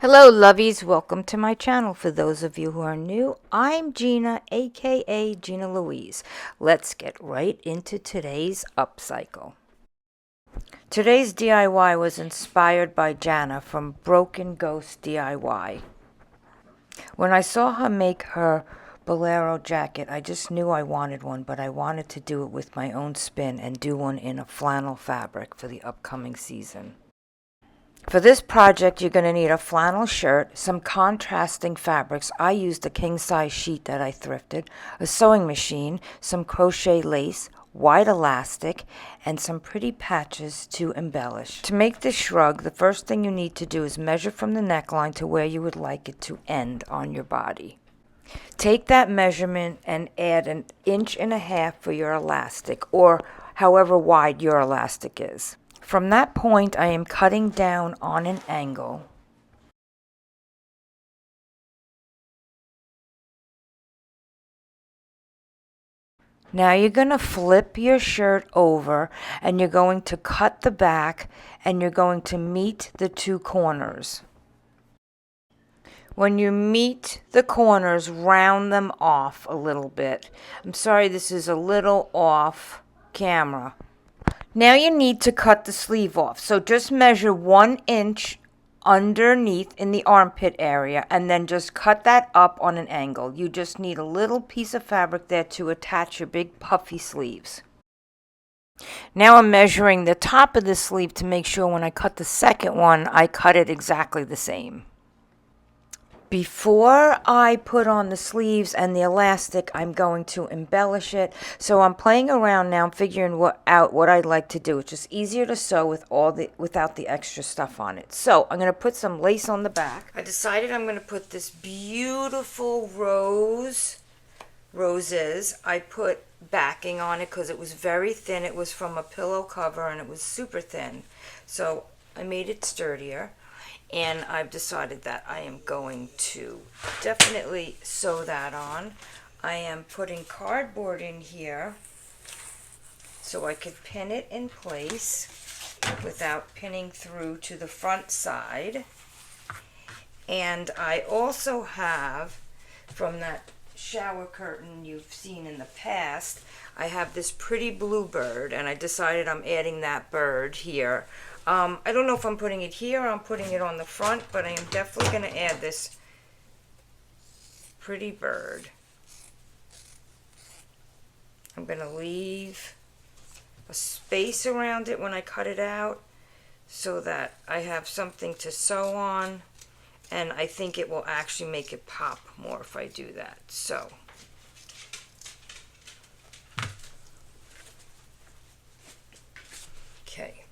Hello lovies, welcome to my channel. For those of you who are new, I'm Gina, aka Gina Louise. Let's get right into today's upcycle. Today's DIY was inspired by Jana from Broken Ghost DIY. When I saw her make her bolero jacket, I just knew I wanted one, but I wanted to do it with my own spin and do one in a flannel fabric for the upcoming season. For this project, you're going to need a flannel shirt, some contrasting fabrics. I used a king-size sheet that I thrifted, a sewing machine, some crochet lace, white elastic, and some pretty patches to embellish. To make this shrug, the first thing you need to do is measure from the neckline to where you would like it to end on your body. Take that measurement and add 1.5 inches for your elastic, or however wide your elastic is. From that point, I am cutting down on an angle. Now you're going to flip your shirt over and you're going to cut the back and you're going to meet the two corners. When you meet the corners, round them off a little bit. I'm sorry, this is a little off camera. Now you need to cut the sleeve off. So just measure 1 inch underneath in the armpit area and then just cut that up on an angle. You just need a little piece of fabric there to attach your big puffy sleeves. Now I'm measuring the top of the sleeve to make sure when I cut the second one, I cut it exactly the same. Before I put on the sleeves and the elastic, I'm going to embellish it. So I'm playing around now, figuring out what I'd like to do. It's just easier to sew without the extra stuff on it. So I'm going to put some lace on the back. I decided I'm going to put this beautiful roses. I put backing on it because it was very thin. It was from a pillow cover and it was super thin. So I made it sturdier. And I've decided that I am going to definitely sew that on. I am putting cardboard in here so I could pin it in place without pinning through to the front side. And I also have, from that shower curtain you've seen in the past, I have this pretty blue bird, and I decided I'm adding that bird here. I don't know if I'm putting it here or I'm putting it on the front, but I am definitely going to add this pretty bird. I'm going to leave a space around it when I cut it out so that I have something to sew on, and I think it will actually make it pop more if I do that. So okay.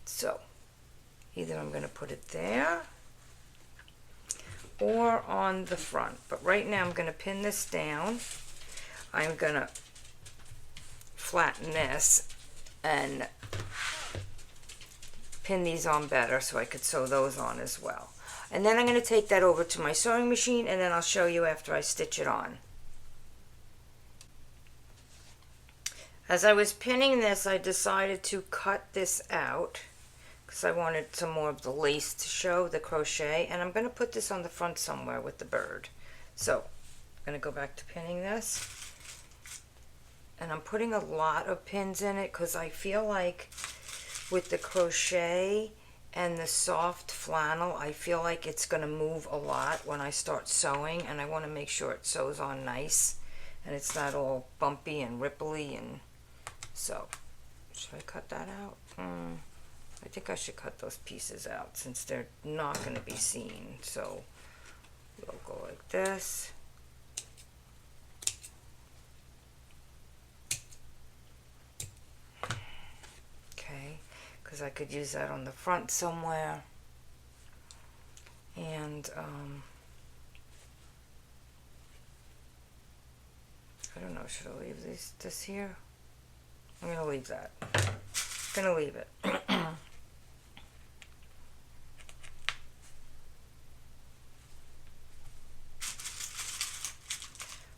So, either I'm going to put it there or on the front. But right now I'm going to pin this down. I'm going to flatten this and pin these on better so I could sew those on as well. And then I'm going to take that over to my sewing machine and then I'll show you after I stitch it on. As I was pinning this, I decided to cut this out because I wanted some more of the lace to show, the crochet, and I'm going to put this on the front somewhere with the bird. So I'm going to go back to pinning this, and I'm putting a lot of pins in it because I feel like with the crochet and the soft flannel, I feel like it's going to move a lot when I start sewing, and I want to make sure it sews on nice and it's not all bumpy and ripply. And so should I cut that out? I think I should cut those pieces out since they're not going to be seen. So we'll go like this. Okay, because I could use that on the front somewhere. And I don't know, should I leave this here? I'm going to leave that. I'm going to leave it.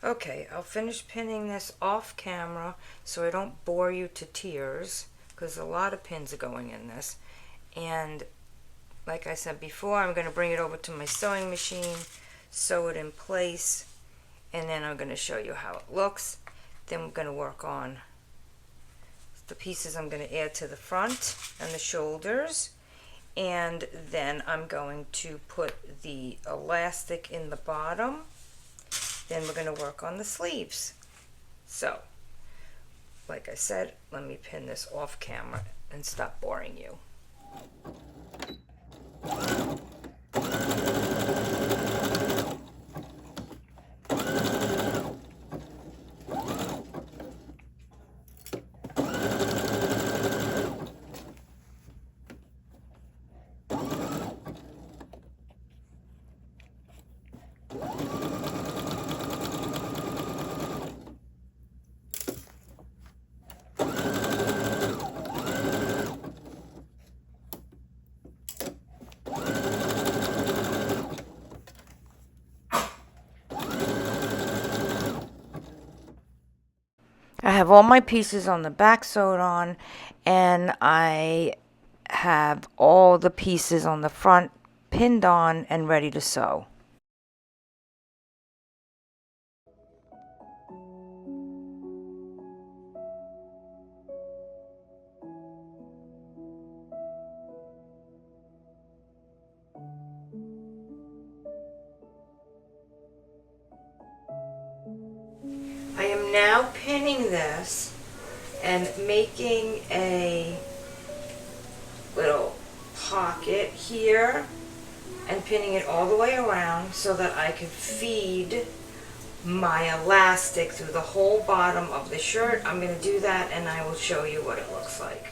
Okay, I'll finish pinning this off camera so I don't bore you to tears, because a lot of pins are going in this. And like I said before, I'm going to bring it over to my sewing machine, sew it in place, and then I'm going to show you how it looks. Then we're going to work on the pieces I'm going to add to the front and the shoulders. And then I'm going to put the elastic in the bottom. Then we're going to work on the sleeves. So, like I said, let me pin this off camera and stop boring you. I have all my pieces on the back sewed on, and I have all the pieces on the front pinned on and ready to sew. I am now pinning this and making a little pocket here and pinning it all the way around so that I can feed my elastic through the whole bottom of the shirt. I'm going to do that and I will show you what it looks like.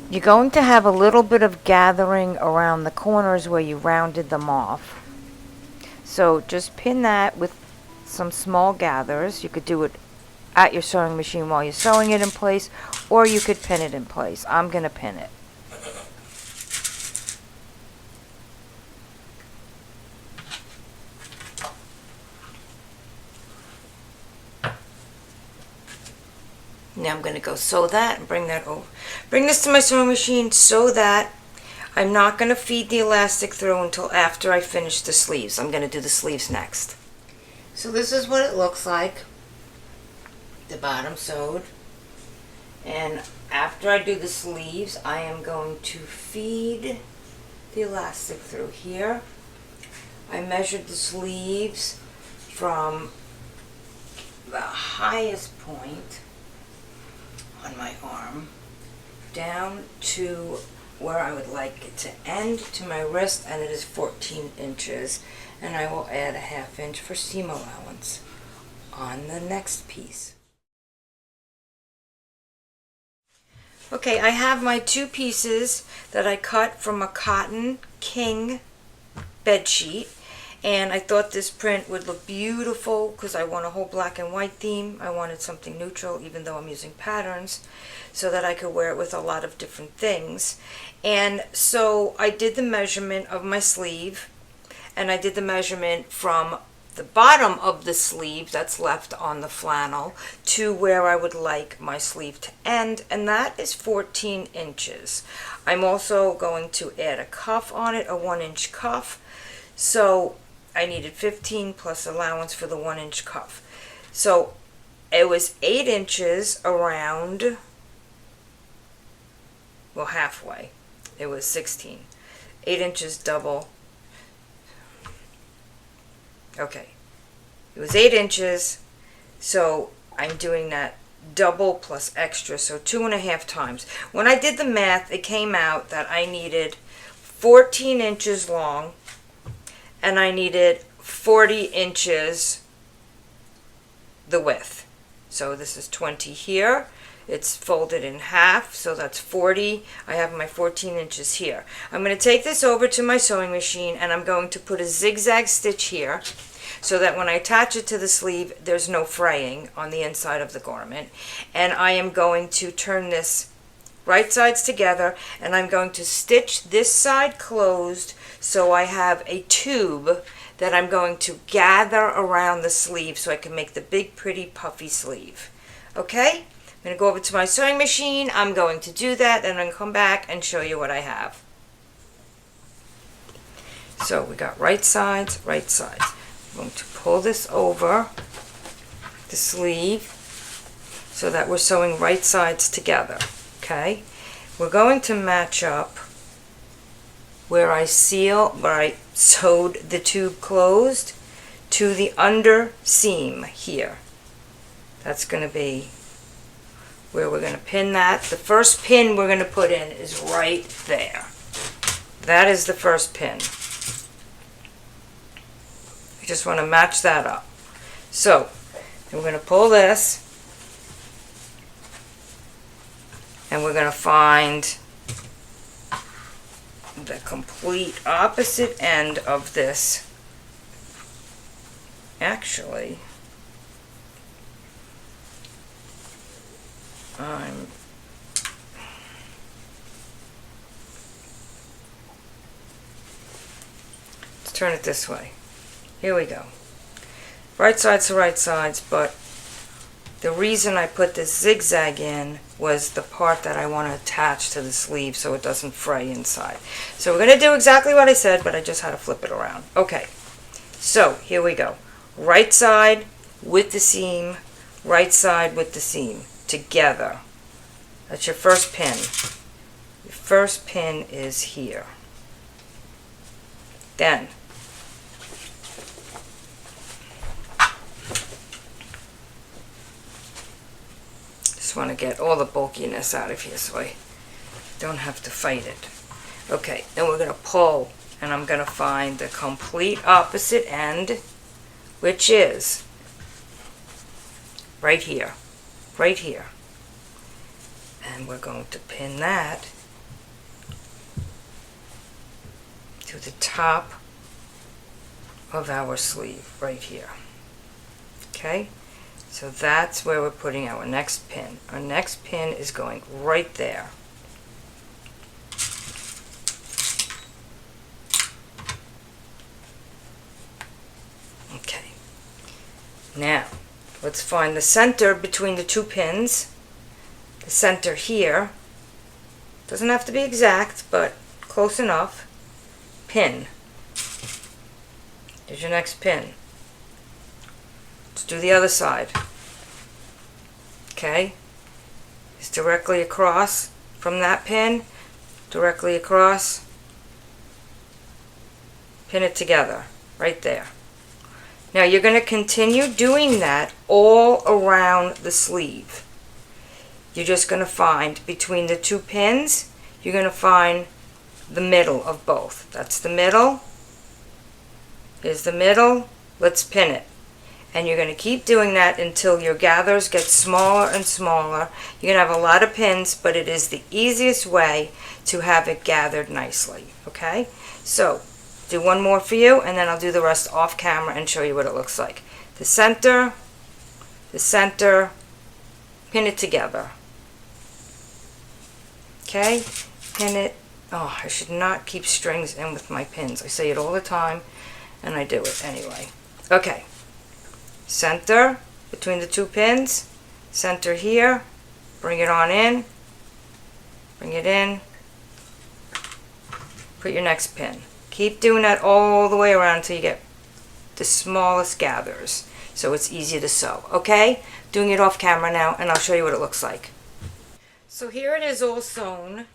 You're going to have a little bit of gathering around the corners where you rounded them off. So just pin that with some small gathers. You could do it at your sewing machine while you're sewing it in place, or you could pin it in place. I'm going to pin it. Now I'm going to go sew that and bring that over. Bring this to my sewing machine, sew that. I'm not going to feed the elastic through until after I finish the sleeves. I'm going to do the sleeves next. So this is what it looks like. The bottom sewed. And after I do the sleeves, I am going to feed the elastic through here. I measured the sleeves from the highest point on my arm down to where I would like it to end to my wrist, and it is 14 inches, and I will add a ½ inch for seam allowance on the next piece. Okay, I have my two pieces that I cut from a cotton king bed sheet, and I thought this print would look beautiful because I want a whole black and white theme. I wanted something neutral, even though I'm using patterns, so that I could wear it with a lot of different things. And so I did the measurement of my sleeve, and I did the measurement from the bottom of the sleeve that's left on the flannel to where I would like my sleeve to end, and that is 14 inches. I'm also going to add a cuff on it, a 1-inch cuff. So I needed 15 plus allowance for the 1-inch cuff. So it was 8 inches around, well, halfway. It was 16. 8 inches double. Okay. It was 8 inches. So I'm doing that double plus extra, so 2.5 times. When I did the math, it came out that I needed 14 inches long, and I needed 40 inches the width. So this is 20 here. It's folded in half, so that's 40. I have my 14 inches here. I'm going to take this over to my sewing machine, and I'm going to put a zigzag stitch here. so that when I attach it to the sleeve, there's no fraying on the inside of the garment. And I am going to turn this right sides together, and I'm going to stitch this side closed so I have a tube that I'm going to gather around the sleeve so I can make the big pretty puffy sleeve. Okay, I'm going to go over to my sewing machine. I'm going to do that, and I'm going to come back and show you what I have. So we got right sides, right sides. I'm going to pull this over the sleeve so that we're sewing right sides together. Okay, we're going to match up where I sewed the tube closed to the under seam here. That's going to be where we're going to pin that. The first pin we're going to put in is right there. That is the first pin. I just want to match that up. So, we're going to pull this, and we're going to find the complete opposite end of this. Actually, let's turn it this way. Here we go. Right sides to right sides, but the reason I put this zigzag in was the part that I want to attach to the sleeve so it doesn't fray inside. So we're going to do exactly what I said, but I just had to flip it around. Okay, so here we go. Right side with the seam, right side with the seam, together. That's your first pin. Your first pin is here. Then, just want to get all the bulkiness out of here so I don't have to fight it. Okay, then we're going to pull, and I'm going to find the complete opposite end, which is right here, right here. And we're going to pin that to the top of our sleeve right here. Okay? So that's where we're putting our next pin. Our next pin is going right there. Okay. Now, let's find the center between the two pins. The center here. Doesn't have to be exact, but close enough. Pin. Here's your next pin. Let's do the other side. Okay? It's directly across from that pin, directly across. Pin it together, right there. Now you're going to continue doing that all around the sleeve. You're just going to find between the two pins, you're going to find the middle of both. That's the middle. Here's the middle. Let's pin it. And you're going to keep doing that until your gathers get smaller and smaller. You're going to have a lot of pins, but it is the easiest way to have it gathered nicely. Okay? So, do one more for you, and then I'll do the rest off camera and show you what it looks like. The center, pin it together. Okay? Pin it. Oh, I should not keep strings in with my pins. I say it all the time, and I do it anyway. Okay. Center between the two pins. Center here. Bring it on in. Bring it in. Put your next pin. Keep doing that all the way around until you get the smallest gathers, so it's easy to sew. Okay? Doing it off camera now, and I'll show you what it looks like. So here it is all sewn,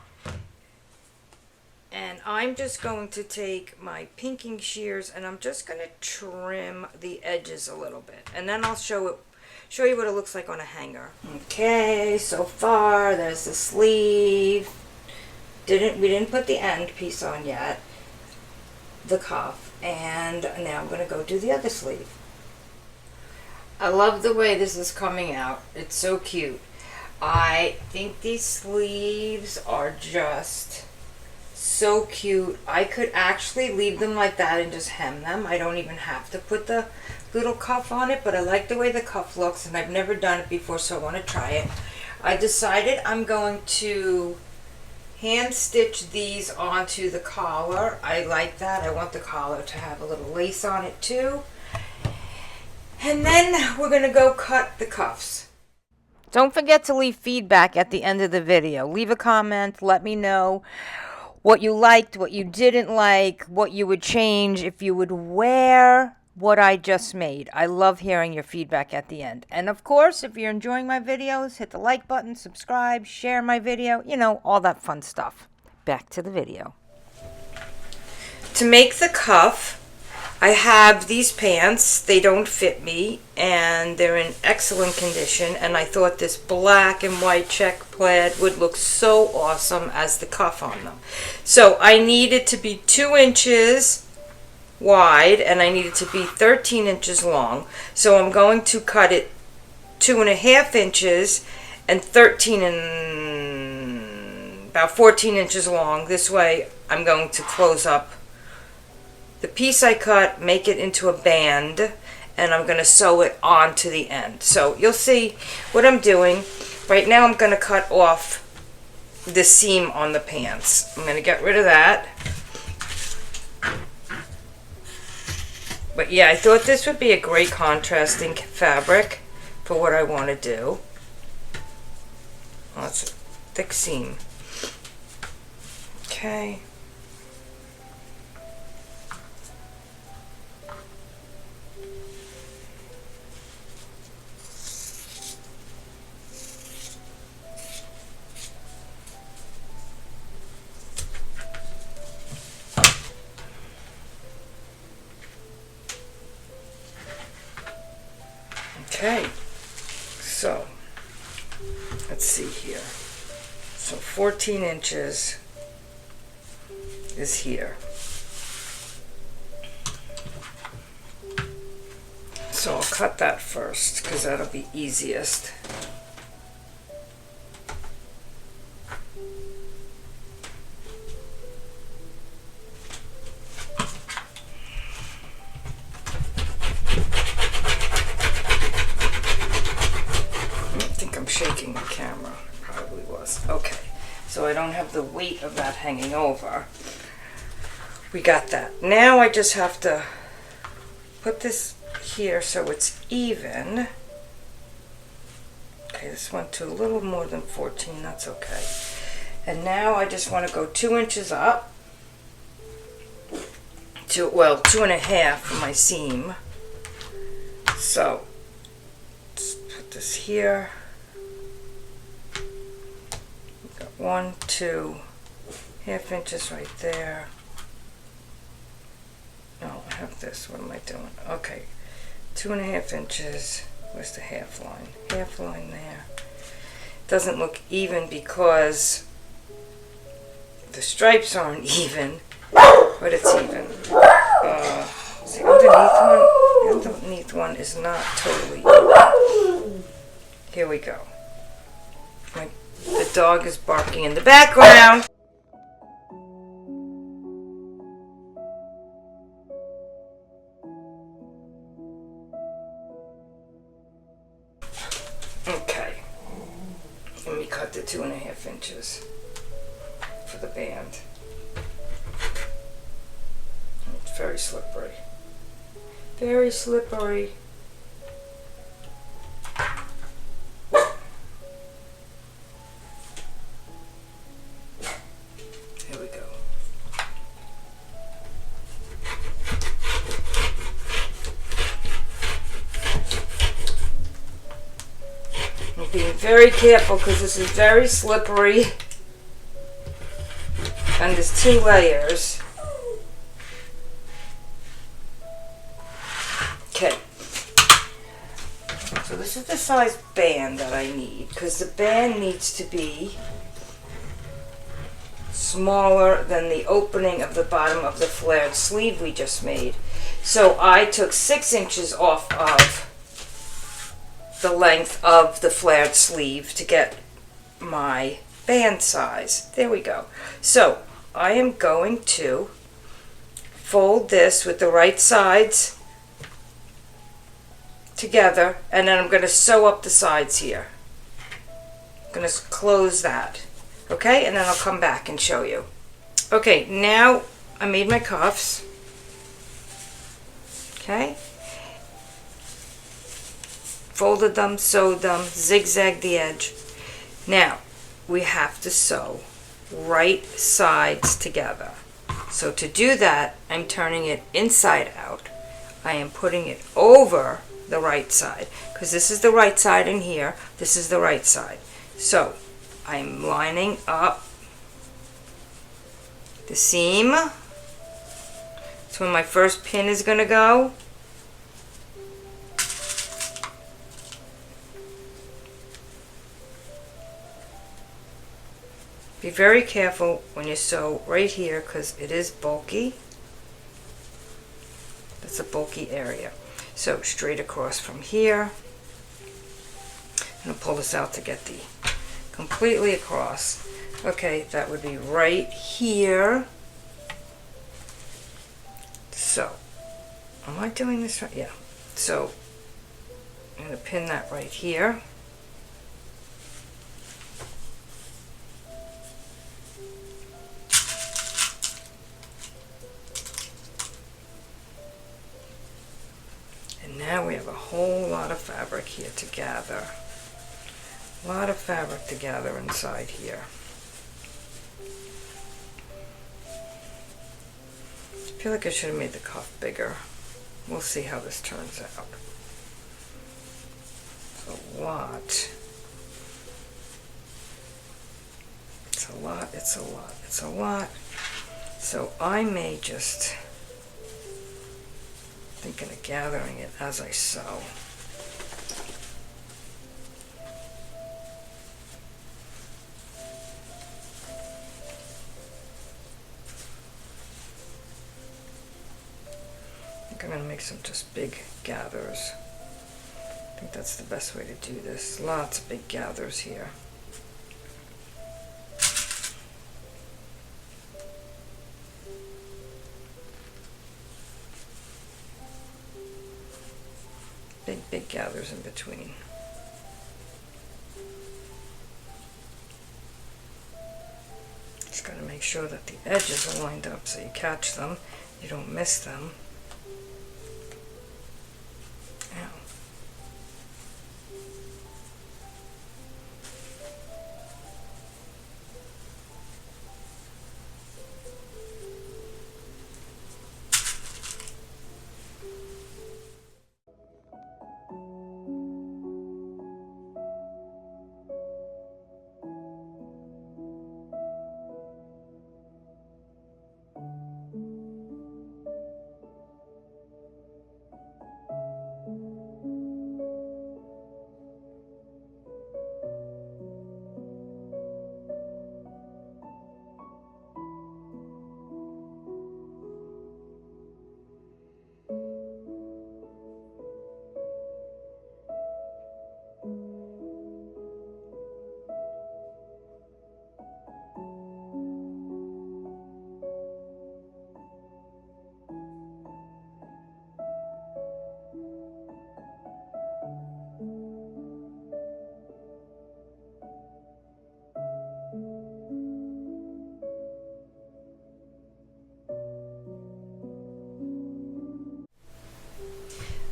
and I'm just going to take my pinking shears and I'm just going to trim the edges a little bit, and then I'll show you what it looks like on a hanger. Okay, so far there's the sleeve. We didn't put the end piece on yet, the cuff, and now I'm going to go do the other sleeve. I love the way this is coming out. It's so cute. I think these sleeves are just so cute. I could actually leave them like that and just hem them. I don't even have to put the little cuff on it, but I like the way the cuff looks, and I've never done it before, so I want to try it. I decided I'm going to hand stitch these onto the collar. I like that. I want the collar to have a little lace on it too. And then we're going to go cut the cuffs. Don't forget to leave feedback at the end of the video. Leave a comment. Let me know what you liked, what you didn't like, what you would change, if you would wear what I just made. I love hearing your feedback at the end. And of course, if you're enjoying my videos, hit the like button, subscribe, share my video, you know, all that fun stuff. Back to the video. To make the cuff, I have these pants. They don't fit me, and they're in excellent condition, and I thought this black and white check plaid would look so awesome as the cuff on them. So I need it to be 2 inches wide, and I need it to be 13 inches long. So I'm going to cut it 2.5 inches and about 14 inches long. This way I'm going to close up the piece I cut, make it into a band, and I'm going to sew it onto the end. So you'll see what I'm doing. Right now I'm going to cut off the seam on the pants. I'm going to get rid of that. But yeah, I thought this would be a great contrasting fabric for what I want to do. Oh, that's a thick seam. Okay. Okay, so let's see here. So 14 inches is here. So I'll cut that first because that'll be easiest. Shaking the camera, probably was. Okay, so I don't have the weight of that hanging over. We got that. Now I just have to put this here so it's even. Okay, this went to a little more than 14, that's okay. And now I just want to go 2 inches up to, well, 2.5 for my seam. So let's put this here. 1, 2.5 inches right there. No, I have this. What am I doing? Okay, 2.5 inches. Where's the half line? Half line there. Doesn't look even because the stripes aren't even, but it's even. The underneath one is not totally even. Here we go. The dog is barking in the background. Okay. Let me cut the 2.5 inches for the band. It's very slippery. Very slippery. Being very careful because this is very slippery and there's 2 layers. Okay, so this is the size band that I need because the band needs to be smaller than the opening of the bottom of the flared sleeve we just made. So I took 6 inches off of the length of the flared sleeve to get my band size. There we go. So I am going to fold this with the right sides together, and then I'm going to sew up the sides here. I'm going to close that. Okay, and then I'll come back and show you. Okay, now I made my cuffs. Okay. Folded them, sewed them, zigzagged the edge. Now, we have to sew right sides together. So to do that, I'm turning it inside out. I am putting it over the right side, because this is the right side in here, this is the right side. So I'm lining up the seam. That's where my first pin is going to go. Be very careful when you sew right here, because it is bulky. That's a bulky area. So straight across from here. I'm going to pull this out to get the completely across. Okay, that would be right here. So, am I doing this right? Yeah. So, I'm going to pin that right here. And now we have a whole lot of fabric here to gather. A lot of fabric to gather inside here. I feel like I should have made the cuff bigger. We'll see how this turns out. It's a lot. It's a lot, it's a lot, it's a lot. So I may just, thinking of gathering it as I sew. I'm going to make some just big gathers. I think that's the best way to do this. Lots of big gathers here. Big gathers in between. Just got to make sure that the edges are lined up so you catch them, you don't miss them.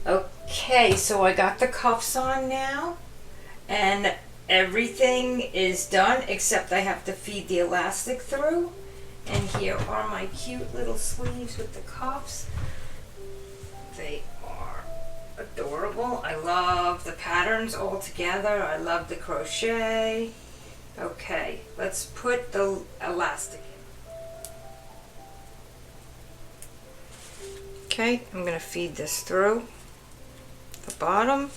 Okay, so I got the cuffs on now, and everything is done except I have to feed the elastic through. And here are my cute little sleeves with the cuffs. They are adorable. I love the patterns all together. I love the crochet. Okay, let's put the elastic in. Okay, I'm going to feed this through the bottom.